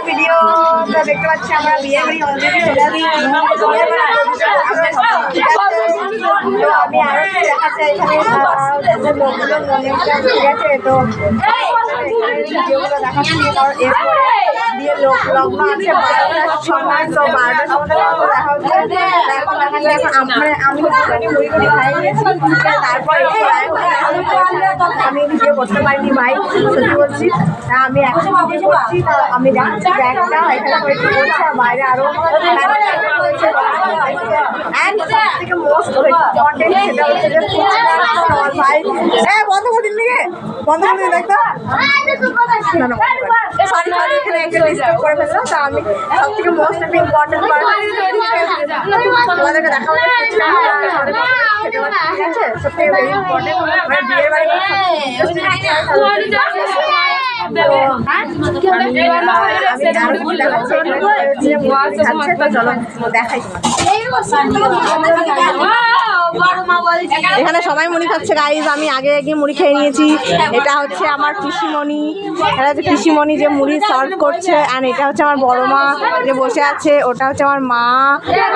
Video তো দেখতে পাচ্ছি আমরা বিয়ে বাড়ি অলরেডি চলে আসি। তো আমি আরো দেখাচ্ছি এখানে লোকগুলো ঠিক আছে। তো ভিডিওগুলো দেখাচ্ছি কারণ এরপরে বিয়ের লগ্ন আছে 12টার সময়। তো 12টার সময় দেখা হচ্ছে। এখন আমি মুড়ি করে খাই নিয়েছি। তারপর আমি ভিডিও করতে পারিনি ভাই, সত্যি বলছি। আমি এখন ভিডিও করছি। তো আমি দেখাচ্ছি ব্যাগটা এখানে করেছি করছি আর বাইরে আরো অ্যান্ড সব থেকে মোস্ট ইম্পর্টেন্ট সেটা হচ্ছে যে ভাই বন্ধ করে দিন দিকে বন্ধ করে দিন দেখতো সরি সরি এখানে একটা ডিস্টার্ব করে ফেললাম। তা আমি সব থেকে মোস্ট একটা ইম্পর্টেন্ট তোমাদেরকে দেখা ঠিক আছে। সব থেকে ভেরি ইম্পর্টেন্ট মানে বিয়ের বাড়ি দেখাই। এখানে সবাই মুড়ি খাচ্ছে গাইজ। আমি আগে গিয়ে মুড়ি খেয়ে নিয়েছি। এটা হচ্ছে আমার পিসিমণি, এটা হচ্ছে পিসিমণি যে মুড়ি সার্ভ করছে। আর এটা হচ্ছে আমার বড় মা যে বসে আছে, ওটা হচ্ছে আমার মা।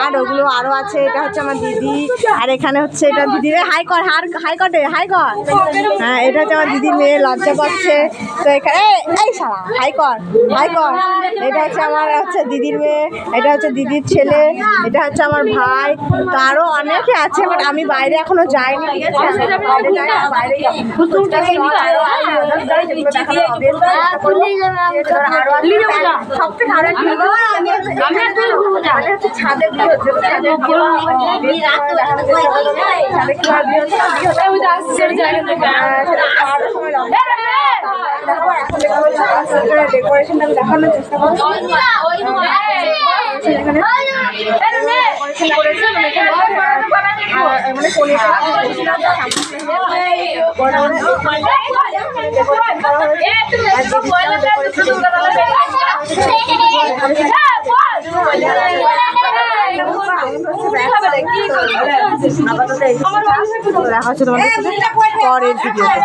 আর ওগুলো আরও আছে, এটা হচ্ছে আমার দিদি। আর এখানে হচ্ছে এটা দিদির হাই কর হাই কটে হাই কর। হ্যাঁ এটা হচ্ছে আমার দিদির মেয়ে, লজ্জা পাচ্ছে। তো এখানে এই সারা হাই কর হাই কর। এটা হচ্ছে আমার হচ্ছে দিদির মেয়ে, এটা হচ্ছে দিদির ছেলে, এটা হচ্ছে আমার ভাই। তো আরও অনেকে আছে বাট আমি বাইরে এখনো যাইনি, ঠিক আছে। বাইরে সব থেকে আরো ছাদে বিয়ে হচ্ছে। ডেকোরেশনটা দেখানোর চেষ্টা করছি। দেখা হচ্ছে তোমাদের সাথে পরের ভিডিওতে।